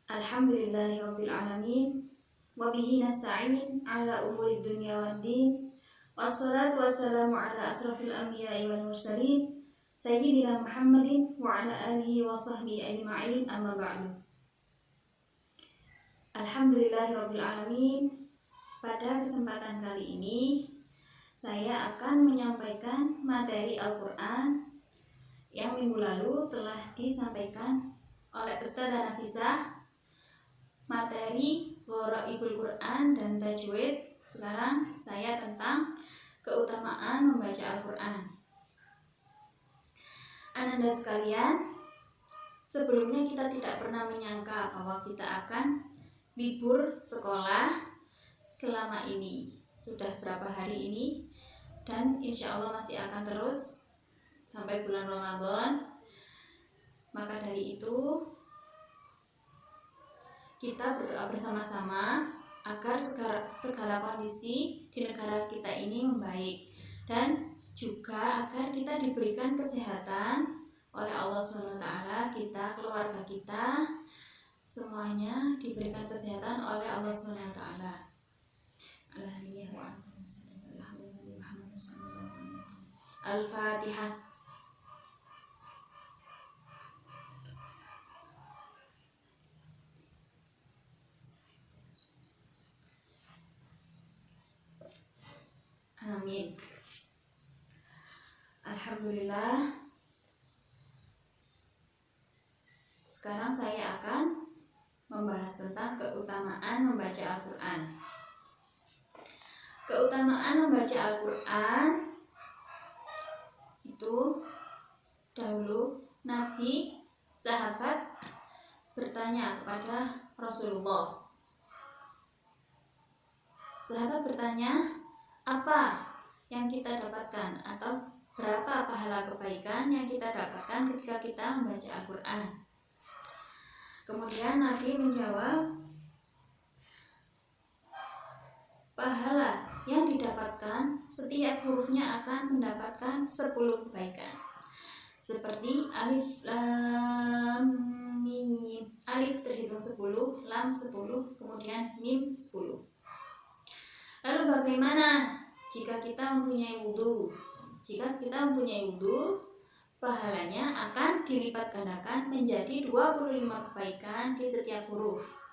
Alhamdulillahirabbil alamin wa bihi nasta'in ala umuri dunya waddin. Wassalatu wassalamu ala asrafil anbiya'i wal mursalin sayyidina Muhammadin wa ala alihi wa sahbihi ajma'in, amma ba'du. Alhamdulillahirabbil alamin. Pada kesempatan kali ini saya akan menyampaikan materi Al-Qur'an yang minggu lalu telah disampaikan oleh Ustazah Nafisah, materi Gharaibul Quran dan Tajwid. Sekarang saya tentang keutamaan membaca Al-Quran. Ananda sekalian, sebelumnya kita tidak pernah menyangka bahwa kita akan libur sekolah selama ini. Sudah berapa hari ini, dan insya Allah masih akan terus sampai bulan Ramadan. Maka dari itu kita berdoa bersama-sama agar segala kondisi di negara kita ini membaik, dan juga agar kita diberikan kesehatan oleh Allah SWT. Kita, keluarga kita, semuanya diberikan kesehatan oleh Allah SWT. Al-Fatihah. Amin. Alhamdulillah. Sekarang saya akan membahas tentang keutamaan membaca Al-Quran. Keutamaan membaca Al-Quran itu, dahulu Nabi, sahabat bertanya kepada Rasulullah. Sahabat bertanya, apa yang kita dapatkan atau berapa pahala kebaikan yang kita dapatkan ketika kita membaca Al-Quran? Kemudian Nabi menjawab, pahala yang didapatkan setiap hurufnya akan mendapatkan 10 kebaikan. Seperti alif, lam, mim. Alif terhitung 10, lam 10, kemudian mim 10. Lalu bagaimana jika kita mempunyai wudhu? Jika kita mempunyai wudhu, pahalanya akan dilipat gandakan menjadi 25 kebaikan di setiap huruf.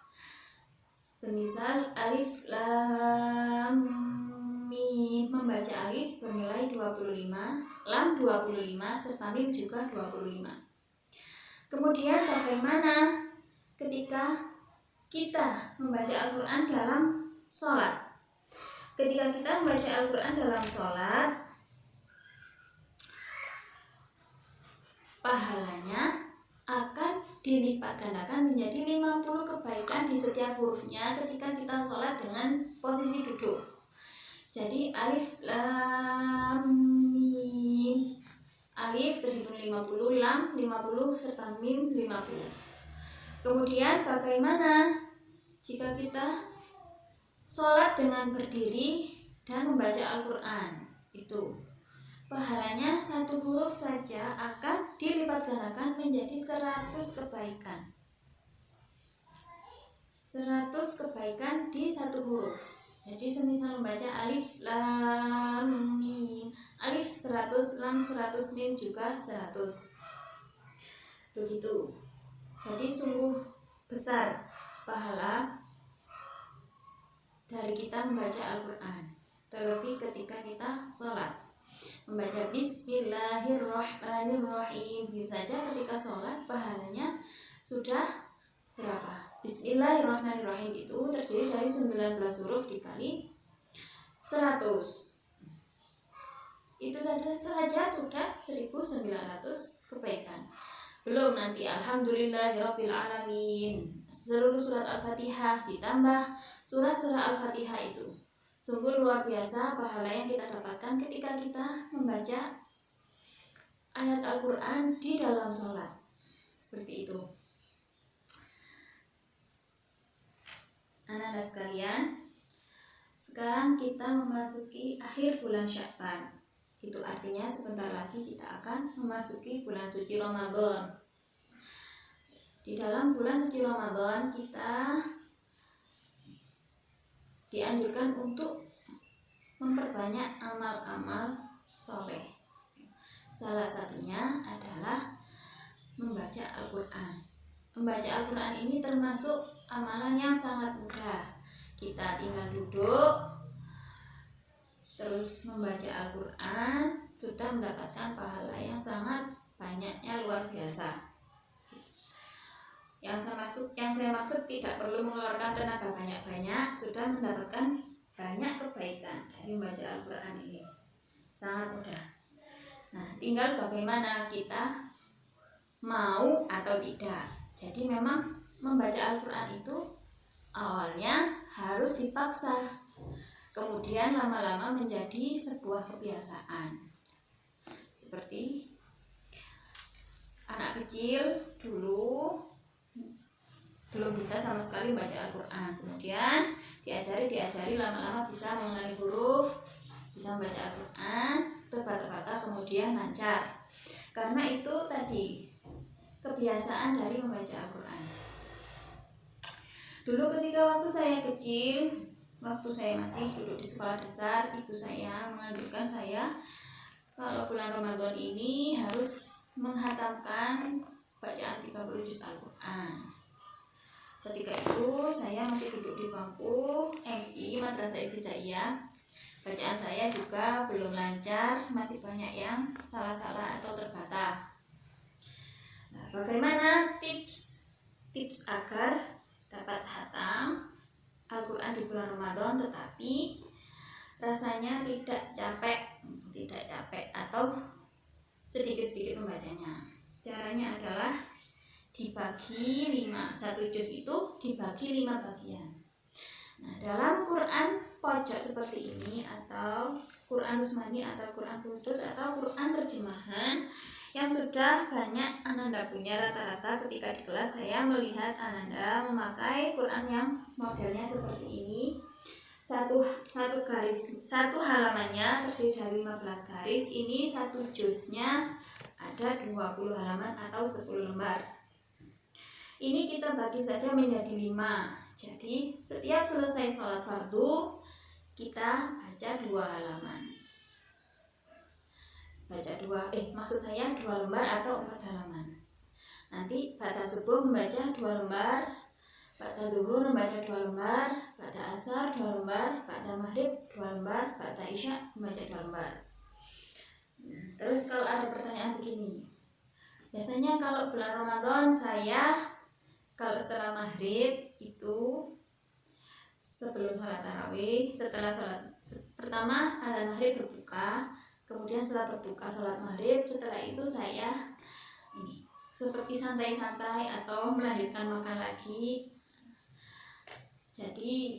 Semisal alif, lam, mim, membaca alif bernilai 25, lam 25, serta mim juga 25. Kemudian bagaimana ketika kita membaca Al-Quran dalam sholat? Ketika kita membaca Al-Quran dalam sholat, pahalanya akan dilipat gandakan menjadi 50 kebaikan di setiap hurufnya ketika kita sholat dengan posisi duduk. Jadi alif, lam, mim. Alif terhitung 50, lam 50, serta mim 50. Kemudian bagaimana jika kita sholat dengan berdiri dan membaca Al-Quran? Itu pahalanya satu huruf saja akan dilipat gandakan menjadi 100 kebaikan. 100 kebaikan di satu huruf. Jadi semisal membaca alif, lam, mim, alif 100, lam 100, mim juga 100. Begitu. Jadi sungguh besar pahala dari kita membaca Al-Quran, terlebih ketika kita sholat. Membaca Bismillahirrahmanirrahim saja ketika sholat, pahalanya sudah berapa? Bismillahirrahmanirrahim itu terdiri dari 19 huruf dikali 100. Itu saja sudah 1900 kebaikan. Belum nanti Alhamdulillahirabbil alamin, seluruh surat Al-Fatihah ditambah surah Al-Fatihah itu. Sungguh luar biasa pahala yang kita dapatkan ketika kita membaca ayat Al-Quran di dalam sholat. Seperti itu. Anak-anak sekalian, sekarang kita memasuki akhir bulan Sya'ban. Itu artinya sebentar lagi kita akan memasuki bulan suci Ramadan. Di dalam bulan suci Ramadan kita dianjurkan untuk memperbanyak amal-amal soleh. Salah satunya adalah membaca Al-Quran. Membaca Al-Quran ini termasuk amalan yang sangat mudah. Kita tinggal duduk terus membaca Al-Quran, sudah mendapatkan pahala yang sangat banyaknya, luar biasa. Yang saya maksud tidak perlu mengeluarkan tenaga banyak-banyak, sudah mendapatkan banyak kebaikan dari membaca Al-Quran ini. Sangat mudah. Nah, tinggal bagaimana kita mau atau tidak. Jadi memang membaca Al-Quran itu awalnya harus dipaksa, kemudian lama-lama menjadi sebuah kebiasaan. Seperti anak kecil dulu belum bisa sama sekali membaca Al-Quran, kemudian diajari lama-lama bisa mengenali huruf, bisa membaca Al-Quran terbata-bata, kemudian lancar. Karena itu tadi kebiasaan dari membaca Al-Quran. Dulu ketika waktu saya kecil, waktu saya masih duduk di sekolah dasar, ibu saya menganjurkan saya kalau bulan Ramadan ini harus menghatamkan bacaan 30 juz Al-Quran. Ketika itu saya masih duduk di bangku MI, Madrasah Ibtidaiyah. Bacaan saya juga belum lancar, masih banyak yang salah-salah atau terbata. Nah, bagaimana tips agar dapat hatam Al-Quran di bulan Ramadan tetapi rasanya tidak capek atau sedikit-sedikit membacanya? Caranya adalah dibagi 5, 1 juz itu dibagi 5 bagian. Nah, dalam Quran pojok seperti ini atau Quran Usmani atau Quran Kudus atau Quran terjemahan yang sudah banyak Ananda punya, rata-rata ketika di kelas saya melihat Ananda memakai Quran yang modelnya seperti ini. Satu halamannya terdiri dari 15 garis. Ini 1 juznya ada 20 halaman atau 10 lembar. Ini kita bagi saja menjadi 5. Jadi setiap selesai sholat fardu kita baca 2 halaman. Maksud saya 2 lembar atau 4 halaman. Nanti pada subuh membaca 2 lembar, pada duhur membaca 2 lembar, pada asar 2 lembar, pada maghrib 2 lembar, pada isya membaca 2 lembar. Terus kalau ada pertanyaan begini, biasanya kalau bulan Ramadan saya kalau setelah maghrib itu sebelum sholat tarawih, setelah sholat pertama azan maghrib berbuka, kemudian setelah berbuka sholat maghrib, setelah itu saya ini seperti santai-santai atau melanjutkan makan lagi. Jadi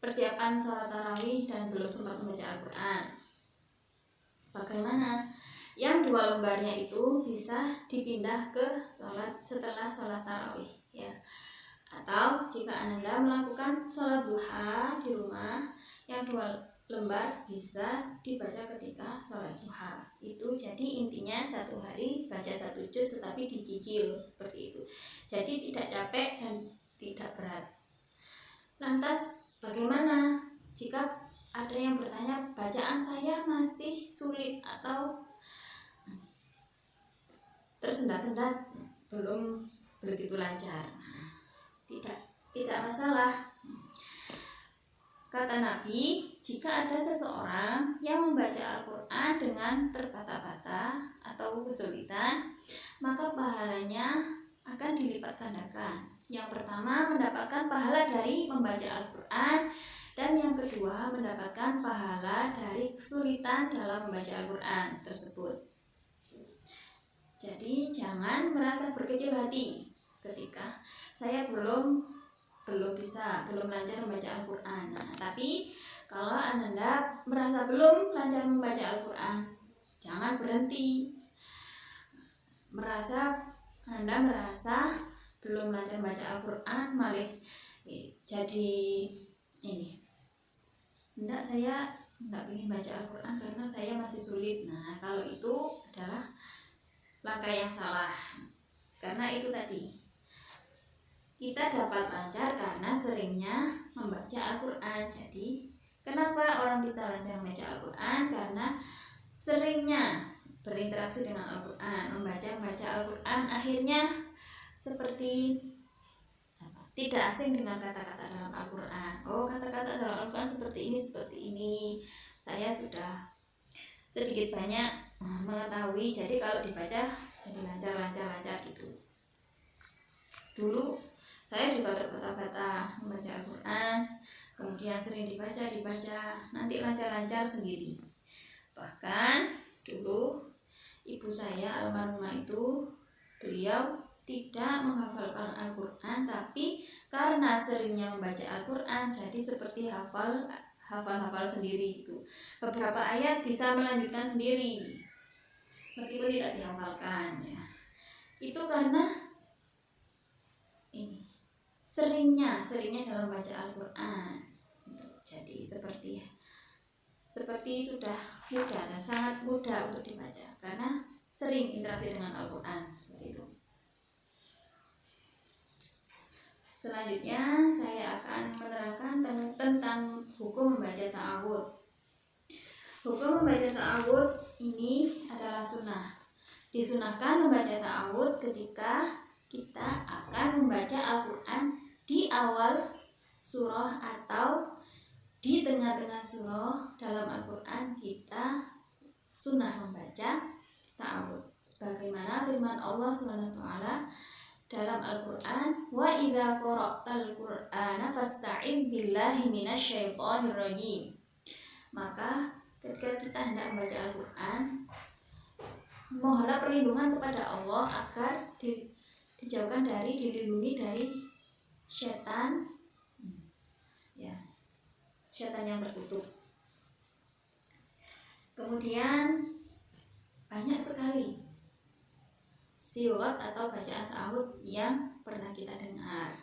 persiapan sholat tarawih dan belum sempat membaca Al-Quran. Bagaimana? Yang 2 lembarnya itu bisa dipindah ke sholat setelah sholat tarawih, ya. Atau jika Anda melakukan sholat duha di rumah, yang 2 lembar bisa dibaca ketika sholat duha. Itu jadi intinya 1 hari baca 1 juz tetapi dicicil seperti itu. Jadi tidak capek dan tidak berat. Lantas bagaimana jika ada yang bertanya bacaan saya masih sulit atau tersendat-sendat, belum begitu lancar? Tidak masalah. Kata Nabi, jika ada seseorang yang membaca Al-Quran dengan terbata-bata atau kesulitan, maka pahalanya akan dilipat gandakan. Yang pertama mendapatkan pahala dari membaca Al-Quran, dan yang kedua mendapatkan pahala dari kesulitan dalam membaca Al-Quran tersebut. Jadi jangan merasa berkecil hati ketika saya belum lancar membaca Al-Quran. Nah, tapi kalau Anda merasa belum lancar membaca Al-Quran, jangan berhenti. Anda merasa belum lancar membaca Al-Quran, malah jadi ini. Saya tidak ingin baca Al-Quran karena saya masih sulit. Nah, kalau itu adalah langkah yang salah. Karena itu tadi, kita dapat lancar karena seringnya membaca Al-Quran. Jadi kenapa orang bisa lancar membaca Al-Quran? Karena seringnya berinteraksi dengan Al-Quran, membaca Al-Quran, akhirnya seperti tidak asing dengan kata-kata dalam Al-Quran. Oh, kata-kata dalam Al-Quran seperti ini. Saya sudah sedikit banyak mengetahui. Jadi kalau dibaca jadi lancar gitu. Dulu saya juga terbata-bata membaca Al-Quran, kemudian sering dibaca, nanti lancar-lancar sendiri. Bahkan dulu ibu saya almarhumah itu, beliau tidak menghafalkan Al-Quran, tapi karena seringnya membaca Al-Quran, jadi seperti hafal sendiri gitu. Beberapa ayat bisa melanjutkan sendiri meskipun tidak dihafalkan ya. Itu karena ini seringnya dalam baca Al-Quran. Jadi seperti sudah mudah dan sangat mudah untuk dibaca karena sering interaksi dengan Al-Quran seperti itu. Selanjutnya saya akan menerangkan tentang hukum membaca ta'awudz. Hukum membaca ta'awudz ini adalah sunnah. Disunahkan membaca ta'awudz ketika kita akan membaca Al-Quran di awal surah atau di tengah-tengah surah dalam Al-Quran. Kita sunnah membaca ta'awudz sebagaimana firman Allah SWT dalam Al-Quran, wa idza qara'tal Qur'ana fasta'idz billahi minasyaitonir rajim. Maka ketika kita hendak membaca Al-Quran, mohonlah perlindungan kepada Allah agar dijauhkan dilindungi dari setan ya, setan yang terkutuk. Kemudian banyak sekali siwat atau bacaan ta'awudz yang pernah kita dengar.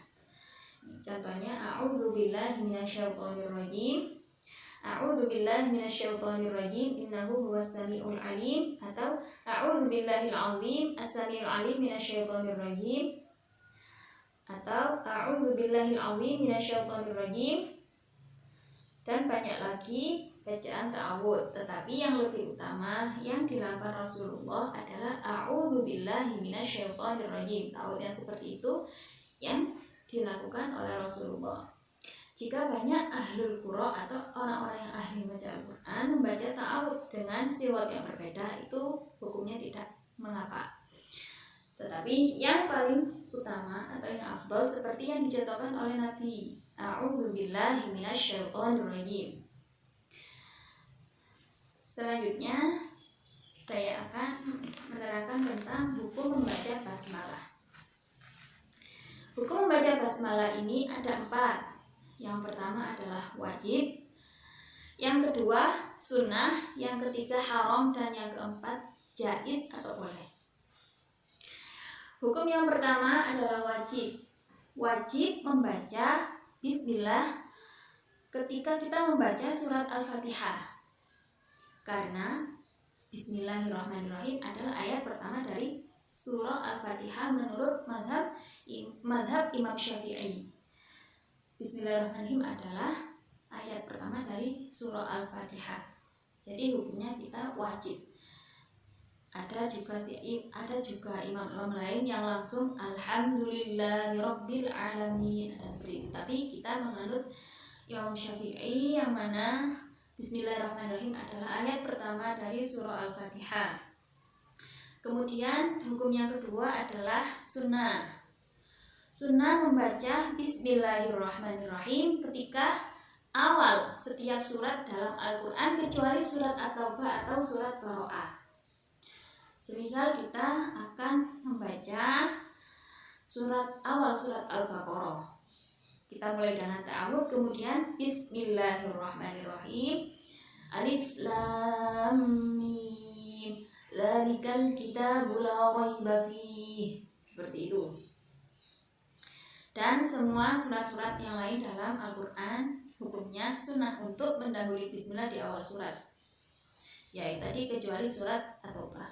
Contohnya a'udzubillahi minasyaitonirrajim. A'udzubillahi minasyaitonirrajim innahu huwas samiul alim, atau a'udzubillahil azim as-samiul alim minasyaitonirrajim, atau a'udzubillahil azim minasyaitonirrajim, dan banyak lagi bacaan ta'awudz. Tetapi yang lebih utama yang dilakukan Rasulullah adalah a'udzubillahi minasyaitonirrajim. Ta'awudz yang seperti itu yang dilakukan oleh Rasulullah. Jika banyak ahlul qura atau orang-orang yang ahli membaca Al-Quran membaca ta'awudz dengan siwat yang berbeda, itu hukumnya tidak mengapa. Tetapi yang paling utama atau yang afdal seperti yang dicontohkan oleh Nabi, a'udzubillahi minasyaitonirrajim. Selanjutnya saya akan menerangkan tentang hukum membaca basmalah. Hukum membaca basmalah ini ada 4. Yang pertama adalah wajib, yang kedua sunnah, yang ketiga haram, dan yang keempat jaiz atau boleh. Hukum yang pertama adalah wajib. Wajib membaca bismillah ketika kita membaca surat Al-Fatihah, karena Bismillahirrahmanirrahim adalah ayat pertama dari surah Al-Fatihah menurut mazhab Imam Syafi'i. Bismillahirrahmanirrahim adalah ayat pertama dari surah Al-Fatihah. Jadi hukumnya kita wajib. Ada juga imam-imam lain yang langsung Alhamdulillahirabbil alamin, ada seperti itu. Tapi kita menganut Imam Syafi'i yang mana Bismillahirrahmanirrahim adalah ayat pertama dari surah Al-Fatihah. Kemudian hukum yang kedua adalah sunnah. Sunnah membaca Bismillahirrahmanirrahim ketika awal setiap surat dalam Al-Quran kecuali surat At-Taubah atau surat Baro'ah. Semisal kita akan membaca awal surat Al-Baqarah, kita mulai dengan ta'awudz, kemudian Bismillahirrahmanirrahim, Alif Lam Mim, Dzalikal kitabul la raiba fiih, seperti itu. Dan semua surat-surat yang lain dalam Al-Quran hukumnya sunnah untuk mendahului bismillah di awal surat, yaitu tadi kecuali surat At-Taubah.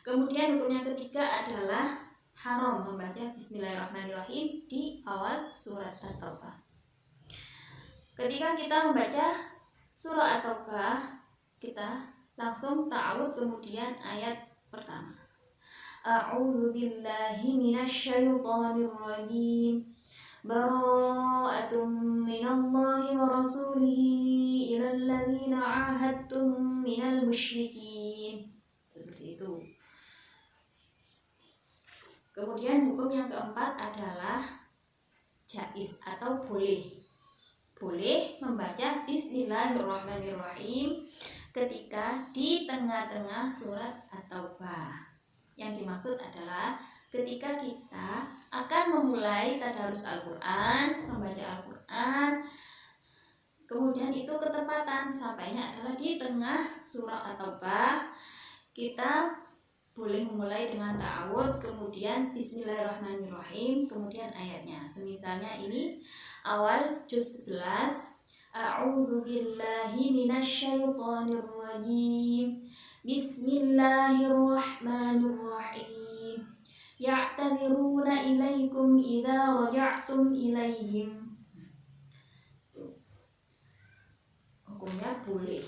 Kemudian hukum yang ketiga adalah haram membaca Bismillahirrahmanirrahim di awal surat At-Taubah. Ketika kita membaca surah At-Taubah, kita langsung ta'awudz, kemudian ayat pertama. A'udzu billahi minasyaitonir rajim. Bara'atun minallahi wa rasulihi ilal ladzina 'ahadtum minal musyrikin. Seperti itu. Kemudian hukum yang keempat adalah jaiz atau boleh. Boleh membaca Bismillahirrahmanirrahim ketika di tengah-tengah surat At-Taubah. Yang dimaksud adalah ketika kita akan memulai tadarus Al-Quran, membaca Al-Quran, kemudian itu ketepatan sampainya adalah di tengah surah At-Taubah, kita boleh memulai dengan ta'awudz, kemudian Bismillahirrahmanirrahim, kemudian ayatnya. Semisalnya ini awal juz 11, A'udzu billahi minasyaitonir rajim. Bismillahirrahmanirrahim. Ya'tadziruna ilaikum idza raja'tum ilaihim. Hukumnya boleh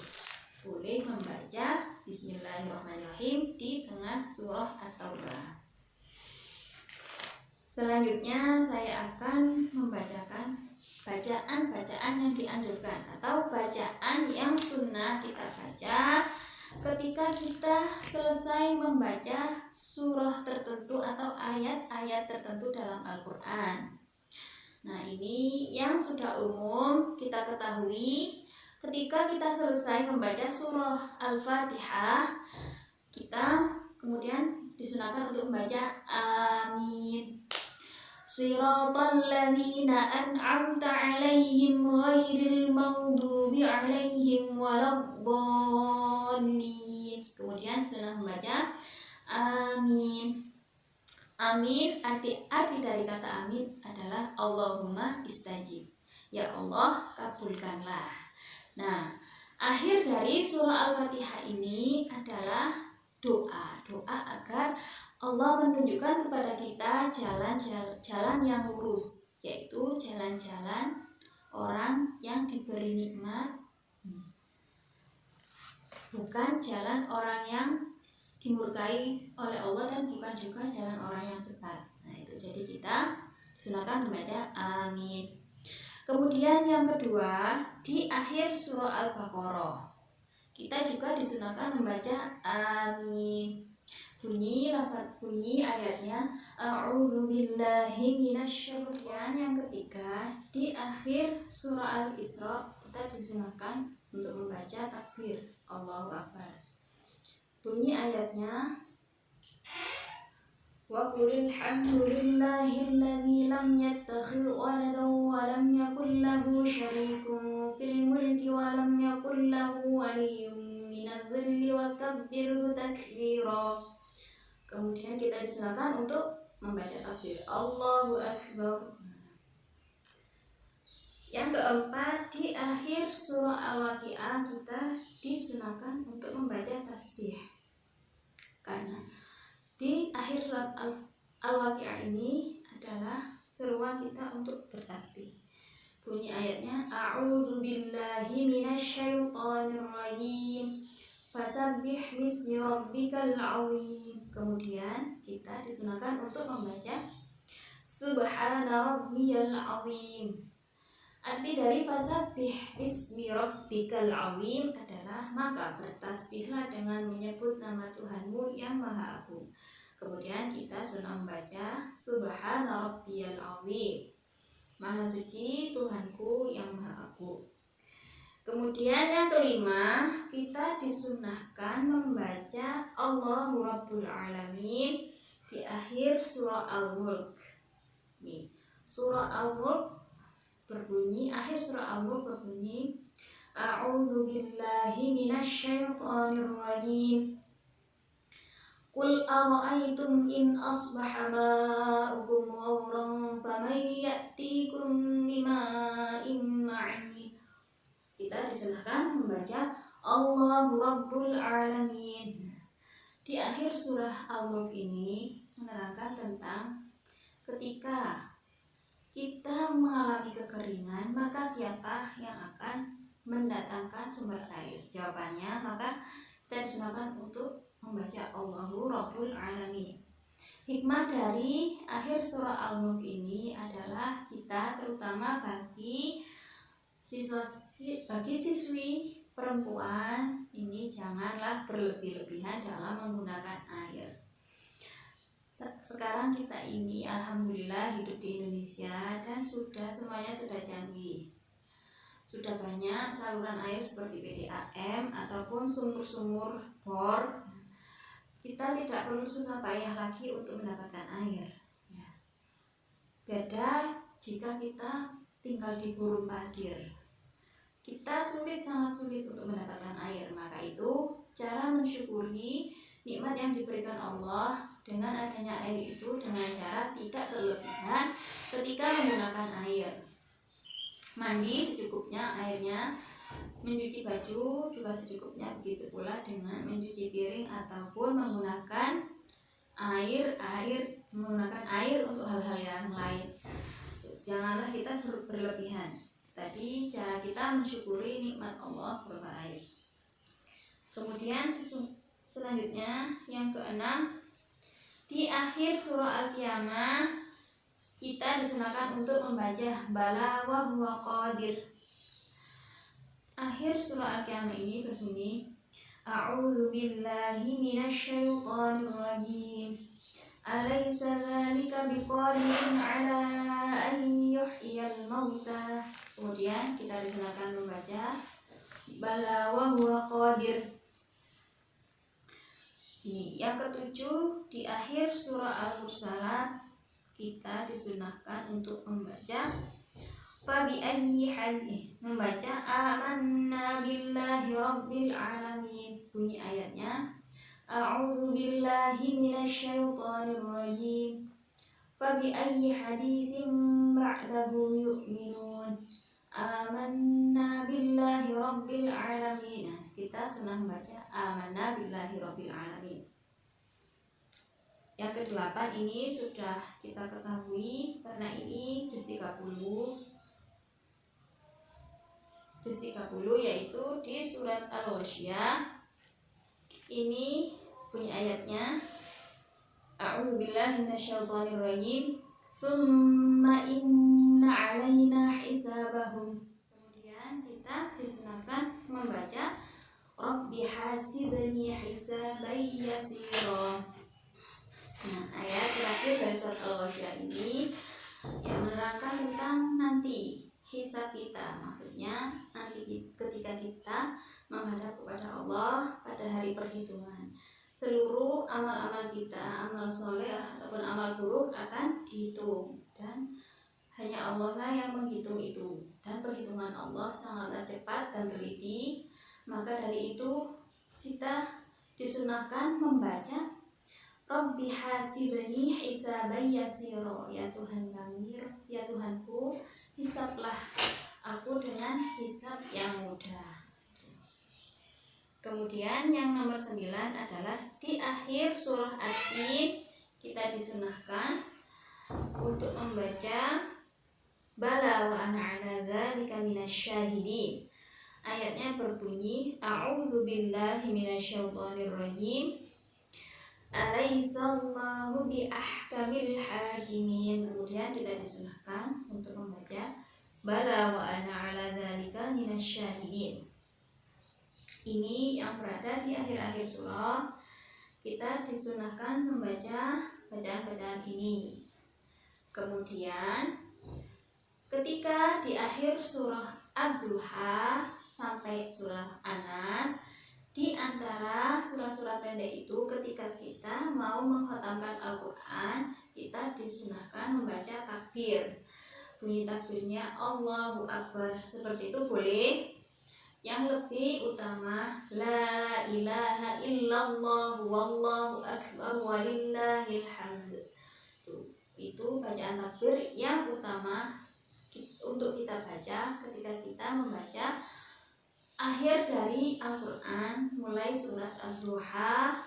membaca Bismillahirrahmanirrahim di tengah surah At-Taubah. Selanjutnya saya akan membacakan bacaan-bacaan yang dianjurkan atau bacaan yang sunnah kita baca ketika kita selesai membaca surah tertentu atau ayat-ayat tertentu dalam Al-Quran. Nah, ini yang sudah umum kita ketahui. Ketika kita selesai membaca surah Al-Fatihah, kita kemudian disunahkan untuk membaca amin. Shiratal ladzina an'amta 'alaihim ghairil maghdubi 'alaihim waladdallin. Kemudian sunnah membaca amin. Amin, arti dari kata amin adalah Allahumma istajib. Ya Allah, kabulkanlah. Nah, akhir dari surah Al-Fatihah ini adalah doa agar Allah menunjukkan kepada kita jalan yang lurus, yaitu jalan-jalan orang yang diberi nikmat, bukan jalan orang yang dimurkai oleh Allah, dan bukan juga jalan orang yang sesat. Nah, itu jadi kita silakan membaca amin. Kemudian yang kedua, di akhir surah Al-Baqarah kita juga disunahkan membaca amin. Bunyi ayatnya A'udzu billahi minasyaitonir. Yang ketiga, di akhir surah Al-Isra kita disunahkan untuk membaca takbir Allahu Akbar. Bunyi ayatnya wa qulil hamdulillahilladzi lam yattakhidh waladan wa lam yakul lahu syarikun fil mulki wa lam yakul lahu waliyyun minadh-dhilli wa kabbirhu takbira. Kemudian kita disunahkan untuk membaca takbir Allahu Akbar. Yang keempat, di akhir surah Al-Waqiah kita disunahkan untuk membaca tasbih. Karena di akhir surat Al-Waqiah ini adalah seruan kita untuk bertasbih. Bunyi ayatnya A'udzu billahi minasyaitonir rajim. Fasabbih bismi rabbikal azim. Kemudian kita disunahkan untuk membaca Subhana rabbiyal azim. Arti dari fasabbih bismi rabbikal azim adalah maka bertasbihlah dengan menyebut nama Tuhanmu yang Maha Agung. Kemudian kita sunnah membaca Subhana rabbiyal azim. Maha suci Tuhanku yang Maha Agung. Kemudian yang kelima, kita disunahkan membaca Allahu Rabbul Alamin di akhir surah Al-Mulk. Nih, surah Al-Mulk berbunyi, akhir surah Al-Mulk berbunyi A'udzu billahi minasyaitonir rajim. Qul ara'aytum in asbaha ma'ukum ghauran faman ya'tikum bima'in ma'in. Kita disunahkan membaca Allahu Rabbul Alamin. Di akhir surah Al-Mulk ini menerangkan tentang ketika kita mengalami kekeringan, maka siapa yang akan mendatangkan sumber air? Jawabannya, maka kita disunahkan untuk membaca Allahu Rabbul Alamin. Hikmah dari akhir surah Al-Mulk ini adalah kita, terutama bagi siswi perempuan ini, janganlah berlebih-lebihan dalam menggunakan air. Sekarang kita ini alhamdulillah hidup di Indonesia dan semuanya sudah canggih. Sudah banyak saluran air seperti PDAM ataupun sumur-sumur bor. Kita tidak perlu susah payah lagi untuk mendapatkan air. Beda jika kita tinggal di gurun pasir. Kita sangat sulit untuk mendapatkan air. Maka itu cara mensyukuri nikmat yang diberikan Allah dengan adanya air itu dengan cara tidak berlebihan ketika menggunakan air. Mandi secukupnya airnya, mencuci baju juga secukupnya, begitu pula dengan mencuci piring ataupun menggunakan air untuk hal-hal yang lain. Janganlah kita berlebihan. Tadi cara kita mensyukuri nikmat Allah berupa air. Kemudian selanjutnya yang keenam, di akhir surah Al-Qiyamah kita disunahkan untuk membaca Bala wa huwa qadir. Akhir surah Al-Qiyamah ini berbunyi, A'udzu billahi minasyaitonir rajim. Alaysa dzalika biqadirin 'ala an yuhyiyal mauta. Kemudian kita disunahkan membaca Bala wa huwa qadir. Ini yang ketujuh, di akhir surah Al-Mursalat kita disunahkan untuk membaca Fabi ayyi hadis, membaca Amanna billahi rabbil alamin. Bunyi ayatnya, A'udzu billahi minasyaitonir rajim. Fabi ayyi hadisin ba'dahu yu'minun. Amanna billahi rabbil alamin. Kita sunnah membaca Amanna billahi rabbil alamin. Yang ke-8 ini sudah kita ketahui karena ini juz 30. Juz 30 yaitu di surat Al-Ghasyiyah. Ini bunyi ayatnya, A'udzu billahi minasyaitonir rajim. Summa inna 'alaina hisabahum. Kemudian kita disunahkan membaca Rabbi hasibni hisaban yasira. Nah, ayat terakhir dari surat Al-Ghasyiyah ini yang menerangkan tentang nanti hisab kita, maksudnya nanti ketika kita menghadap kepada Allah pada hari perhitungan, seluruh amal-amal kita, amal soleh ataupun amal buruk akan dihitung, dan hanya Allah lah yang menghitung itu, dan perhitungan Allah sangatlah cepat dan teliti. Maka dari itu kita disunahkan membaca Rabbi hasibni hisaban yasira. Ya Tuhan kami, ya Tuhanku, hisablah aku dengan hisab yang mudah. Kemudian yang nomor 9 adalah di akhir surah At-Tin kita disunahkan untuk membaca Bala wa ana 'ala dzalika minasyahidin. Ayatnya berbunyi, A'udzu billahi minasyaitonir rajim. Alaihissallahu bi ahkamil hakimin. Kemudian kita disunahkan untuk membaca Bala wa ana 'ala dzalika minasyahidin. Ini yang berada di akhir-akhir surah. Kita disunahkan membaca bacaan-bacaan ini. Kemudian ketika di akhir surah Ad-Duha sampai surah An-Nas, di antara surat-surat pendek itu ketika kita mau mengkhatamkan Al-Quran, kita disunahkan membaca takbir. Bunyi takbirnya Allahu Akbar, seperti itu boleh. Yang lebih utama La ilaha illallah wallahu akbar walillahil hamd. Itu bacaan takbir yang utama untuk kita baca ketika kita membaca akhir dari Al-Quran, mulai surat Ad-Duha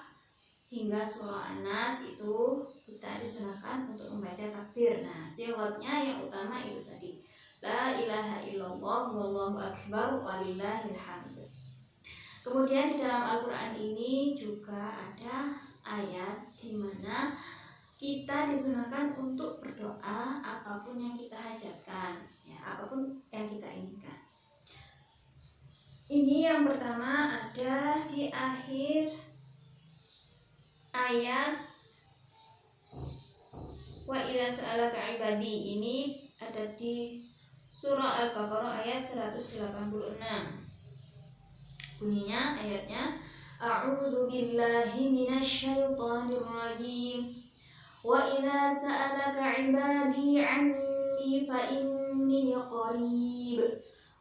hingga surah An-Nas. Itu kita disunahkan untuk membaca takbir. Nah, siwatnya yang utama itu tadi, la ilaha illallah wallahu akbar walillahil hamd. Kemudian di dalam Al-Quran ini juga ada ayat di mana kita disunahkan untuk berdoa apapun yang kita hajatkan, ya, apapun yang kita inginkan. Ini yang pertama ada di akhir ayat wa idza sa'alaka ibadi, ini ada di surah Al-Baqarah ayat 186. Bunyinya ayatnya, a'udzu billahi minasy syaithanir rajim. Wa idza sa'alaka ibadi 'anni fa inni qarib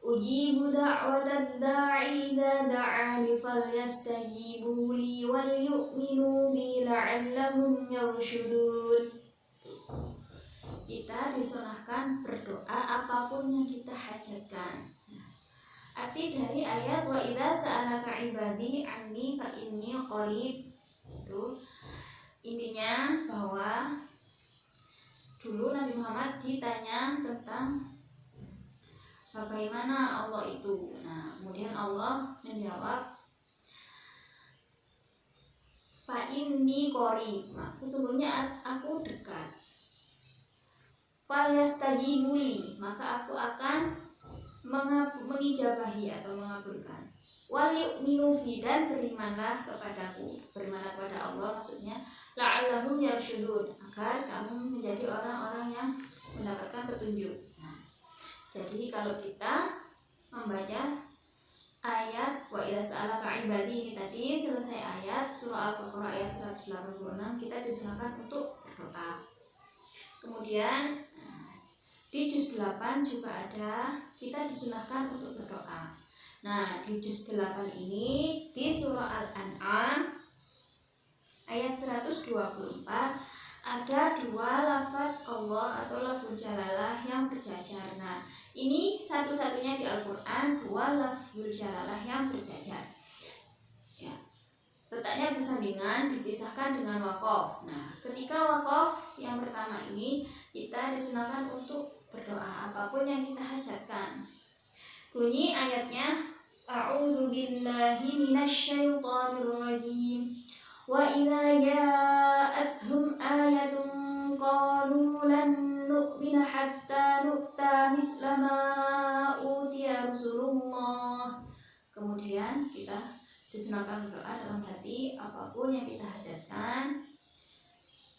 ujibu da'watad da'i idza da'ani falyastajibu li wal yu'minu bi la'allahum yarshudun. Kita disunahkan berdoa apapun yang kita hajatkan. Arti dari ayat wa idza sa'alaka ibadi anni fa inni qarib itu intinya bahwa dulu Nabi Muhammad ditanya tentang bagaimana Allah itu. Nah, kemudian Allah menjawab fa inni qarib, sesungguhnya aku dekat. Fal yastajibu li, maka aku akan mengijabahi atau mengabulkan. Wal yu'minu bi, dan berimanlah kepadaku, berimanlah kepada Allah maksudnya la'allahum yarshudun, agar kamu menjadi orang-orang yang mendapatkan petunjuk. Nah, jadi kalau kita membaca ayat wa idza sa'alaka ibadi ini tadi, selesai ayat surah Al-Baqarah ayat 186, kita disunahkan untuk berdoa. Kemudian di juz 8 juga ada, kita disunahkan untuk berdoa. Nah, di juz 8 ini di surah Al-An'am ayat 124 ada dua lafaz Allah atau lafzul jalalah yang berjajar. Nah, ini satu-satunya di Al-Quran dua lafzul jalalah yang berjajar. Ya. Letaknya bersandingan, dipisahkan dengan waqaf. Nah, ketika waqaf yang pertama ini kita disunahkan untuk berdoa apapun yang kita hajatkan. Bunyi ayatnya, a'udzu billahi minasy syaithanir rajim. Wa idza ja'atuhum ayatun qalu lan nu'mina hatta nu'ta mithla ma utiya rasulullah. Kemudian kita disunahkan berdoa dalam hati apapun yang kita hajatkan.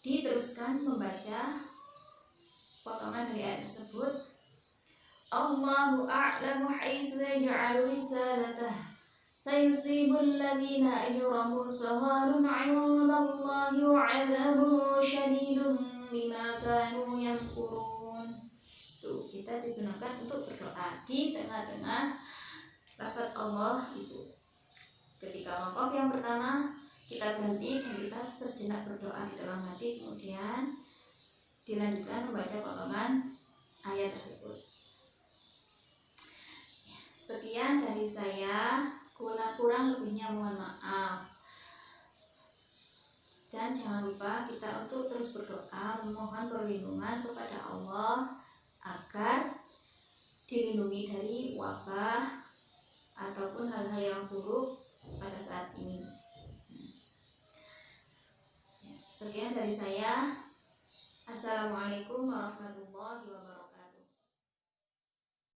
Diteruskan membaca potongan dari ayat tersebut, Allahu a'lamu haitsu yaj'alu risalatah sayusibul ladzina ajramu sagharun 'indallahi wa 'adzabun syadidun bima kanu yamkurun. Tuh, kita disunahkan untuk berdoa di tengah-tengah lafaz Allah itu. Ketika waqaf yang pertama, kita berhenti dan kita sejenak berdoa di dalam hati, kemudian dilanjutkan membaca potongan ayat tersebut. Sekian dari saya, kurang lebihnya mohon maaf. Dan jangan lupa kita untuk terus berdoa memohon perlindungan kepada Allah agar dilindungi dari wabah ataupun hal-hal yang buruk pada saat ini. Sekian dari saya. Assalamualaikum warahmatullahi wabarakatuh.